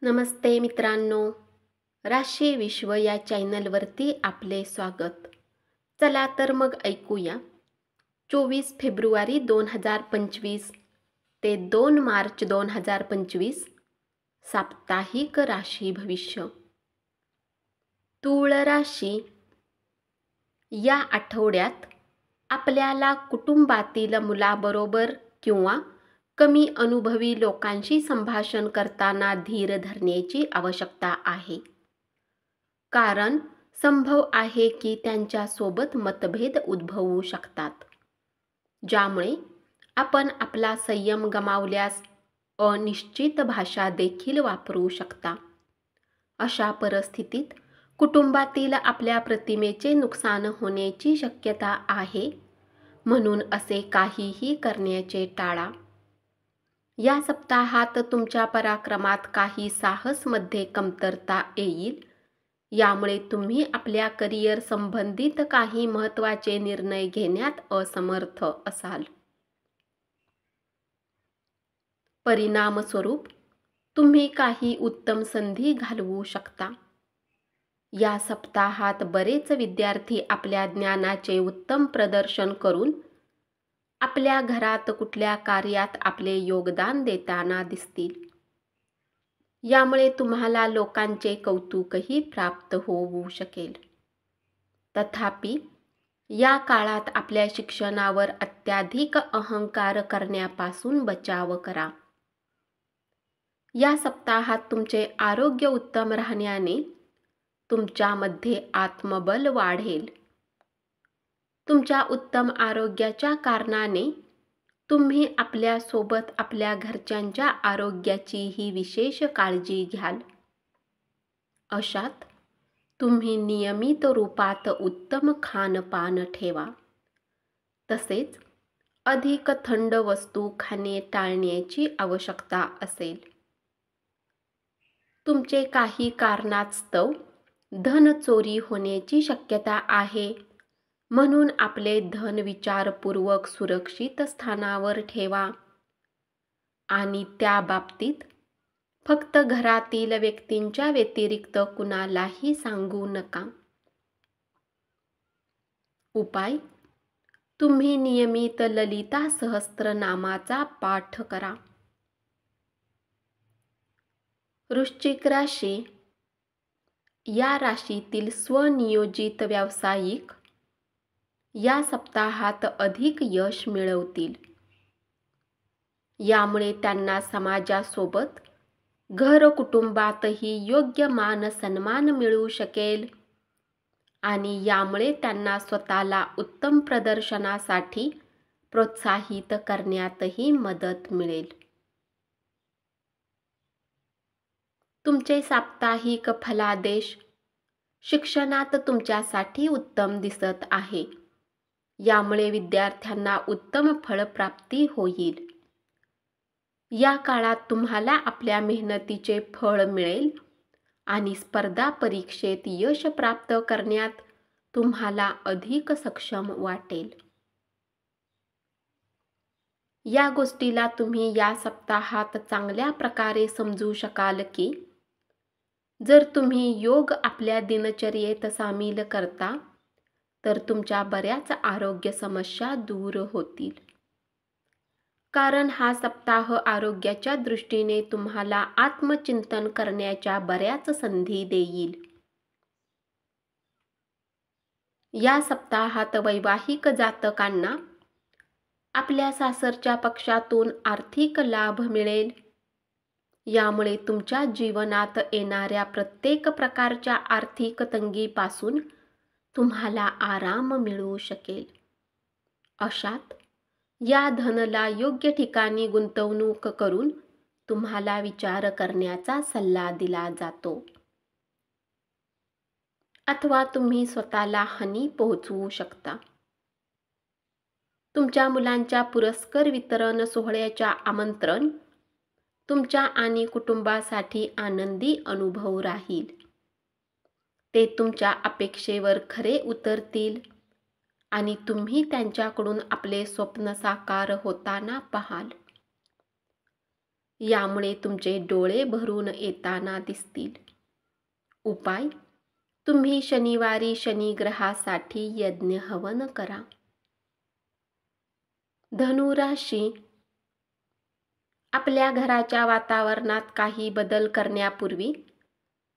नमस्ते मित्रांनो, राशी विश्व या चॅनलवरती आपले स्वागत. चला तर मग ऐकूया 24 फेब्रुवारी 2025 ते 2 मार्च 2025 साप्ताहिक राशी भविष्य. तूळ राशी. या आठवड्यात आपल्याला कुटुंबातील मुलाबरोबर किंवा कमी अनुभवी लोकांशी संभाषण करताना धीर धरण्याची आवश्यकता आहे. कारण संभव आहे की त्यांच्यासोबत मतभेद उद्भवू शकतात, ज्यामुळे आपण आपला संयम गमावल्यास अनिश्चित भाषा देखील वापरू शकता. अशा परिस्थितीत कुटुंबातील आपल्या प्रतिमेचे नुकसान होण्याची शक्यता आहे, म्हणून असे काहीही करण्याचे टाळा. या सप्ताहात तुमच्या पराक्रमात काही साहसमध्ये कमतरता येईल. यामुळे तुम्ही आपल्या करिअर संबंधित काही महत्त्वाचे निर्णय घेण्यात असमर्थ असाल. परिणामस्वरूप तुम्ही काही उत्तम संधी घालवू शकता. या सप्ताहात बरेच विद्यार्थी आपल्या ज्ञानाचे उत्तम प्रदर्शन करून आपल्या घरात कुठल्या कार्यात आपले योगदान देताना दिसतील. यामुळे तुम्हाला लोकांचे कौतुकही प्राप्त होऊ शकेल. तथापि या काळात आपल्या शिक्षणावर अत्याधिक अहंकार करण्यापासून बचाव करा. या सप्ताहात तुमचे आरोग्य उत्तम राहण्याने तुमच्यामध्ये आत्मबल वाढेल. तुमच्या उत्तम आरोग्याच्या कारणाने तुम्ही आपल्यासोबत आपल्या घरच्यांच्या आरोग्याचीही विशेष काळजी घ्याल. अशात तुम्ही नियमित रूपात उत्तम खानपान ठेवा. तसेच अधिक थंड वस्तू खाणे टाळण्याची आवश्यकता असेल. तुमचे काही कारणास्तव धन चोरी होण्याची शक्यता आहे, म्हणून आपले धन विचारपूर्वक सुरक्षित स्थानावर ठेवा आणि त्या बाबतीत फक्त घरातील व्यक्तींच्या व्यतिरिक्त कुणालाही सांगू नका. उपाय: तुम्ही नियमित ललिता सहस्त्रनामाचा पाठ करा. वृश्चिक राशी. या राशीतील स्वनियोजित व्यावसायिक या सप्ताहात अधिक यश मिळवतील. यामुळे त्यांना समाजासोबत घर कुटुंबातही योग्य मान सन्मान मिळू शकेल आणि यामुळे त्यांना स्वतःला उत्तम प्रदर्शनासाठी प्रोत्साहित करण्यातही मदत मिळेल. तुमचे साप्ताहिक फलादेश. शिक्षणात तुमच्यासाठी उत्तम दिसत आहे. यामुळे विद्यार्थ्यांना उत्तम फळप्राप्ती होईल. या काळात तुम्हाला आपल्या मेहनतीचे फळ मिळेल आणि स्पर्धा परीक्षेत यश प्राप्त करण्यात तुम्हाला अधिक सक्षम वाटेल. या गोष्टीला तुम्ही या सप्ताहात चांगल्या प्रकारे समजू शकाल की जर तुम्ही योग आपल्या दिनचर्येत सामील करता तर तुमच्या बऱ्याच आरोग्य समस्या दूर होतील. कारण हा सप्ताह आरोग्याच्या दृष्टीने तुम्हाला आत्मचिंतन करण्याच्या बऱ्याच संधी देईल. या सप्ताहात वैवाहिक जातकांना आपल्या सासरच्या पक्षातून आर्थिक लाभ मिळेल. यामुळे तुमच्या जीवनात येणाऱ्या प्रत्येक प्रकारच्या आर्थिक तंगीपासून तुम्हाला आराम मिळू शकेल. अशात या धनला योग्य ठिकाणी गुंतवणूक करून तुम्हाला विचार करण्याचा सल्ला दिला जातो. अथवा तुम्ही स्वतःला हानी पोहोचवू शकता. तुमच्या मुलांच्या पुरस्कार वितरण सोहळ्याच्या आमंत्रण तुमच्या आणि कुटुंबासाठी आनंदी अनुभव राहील. ते तुमच्या अपेक्षेवर खरे उतरतील आणि तुम्ही त्यांच्याकडून आपले स्वप्न साकार होताना पाहाल. यामुळे तुमचे डोळे भरून येताना दिसतील. उपाय: तुम्ही शनिवारी शनिग्रहासाठी यज्ञ हवन करा. धनुराशी, आपल्या घराच्या वातावरणात काही बदल करण्यापूर्वी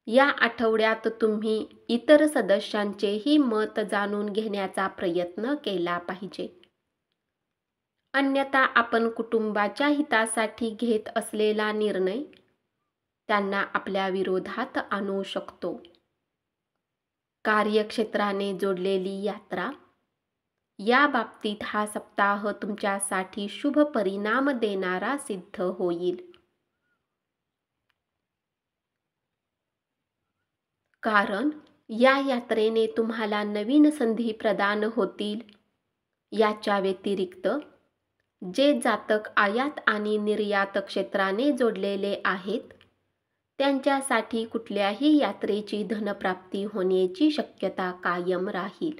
या आठवड्यात तुम्ही इतर सदस्यांचेही मत जाणून घेण्याचा प्रयत्न केला पाहिजे. अन्यथा आपण कुटुंबाच्या हितासाठी घेत असलेला निर्णय त्यांना आपल्या विरोधात आणू शकतो. कार्यक्षेत्राने जोडलेली यात्रा, या बाबतीत हा सप्ताह तुमच्यासाठी शुभ परिणाम देणारा सिद्ध होईल. कारण या यात्रेने तुम्हाला नवीन संधी प्रदान होतील. याच्या व्यतिरिक्त जे जातक आयात आणि निर्यात क्षेत्राने जोडलेले आहेत त्यांच्यासाठी कुठल्याही यात्रेची धनप्राप्ती होण्याची शक्यता कायम राहील.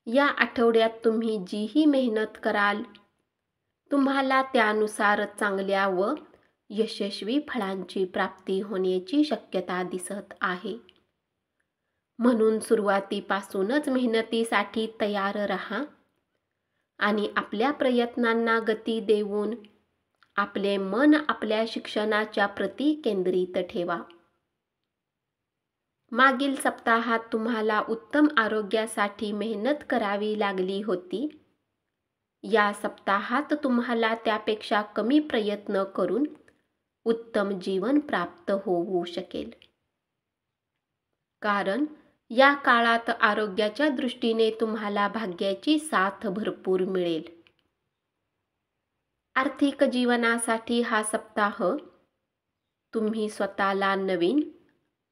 या आठवड्यात तुम्ही जीही मेहनत कराल तुम्हाला त्यानुसार चांगल्या व यशस्वी फळांची प्राप्ती होण्याची शक्यता दिसत आहे. म्हणून सुरुवातीपासूनच मेहनतीसाठी तयार रहा आणि आपल्या प्रयत्नांना गती देऊन आपले मन आपल्या शिक्षणाच्या प्रती केंद्रित ठेवा. मागील सप्ताहात तुम्हाला उत्तम आरोग्यासाठी मेहनत करावी लागली होती. या सप्ताहात तुम्हाला त्यापेक्षा कमी प्रयत्न करून उत्तम जीवन प्राप्त होऊ शकेल. कारण या काळात आरोग्याच्या दृष्टीने तुम्हाला भाग्याची साथ भरपूर मिळेल. आर्थिक जीवनासाठी हा सप्ताह तुम्ही स्वतःला नवीन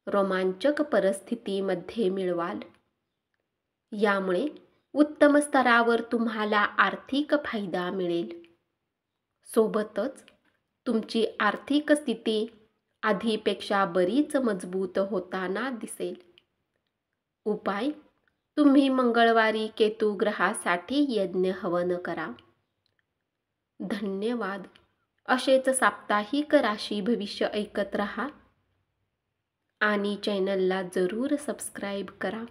रोमांचक परिस्थितीमध्ये मिळवाल. यामुळे उत्तम स्तरावर तुम्हाला आर्थिक फायदा मिळेल. सोबतच तुमची आर्थिक स्थिती आधीपेक्षा बरीच मजबूत होताना दिसेल. उपाय: तुम्ही मंगळवारी केतू ग्रहासाठी यज्ञ हवन करा. धन्यवाद. असेच साप्ताहिक राशी भविष्य ऐकत रहा आणि चॅनलला जरूर सबस्क्राईब करा.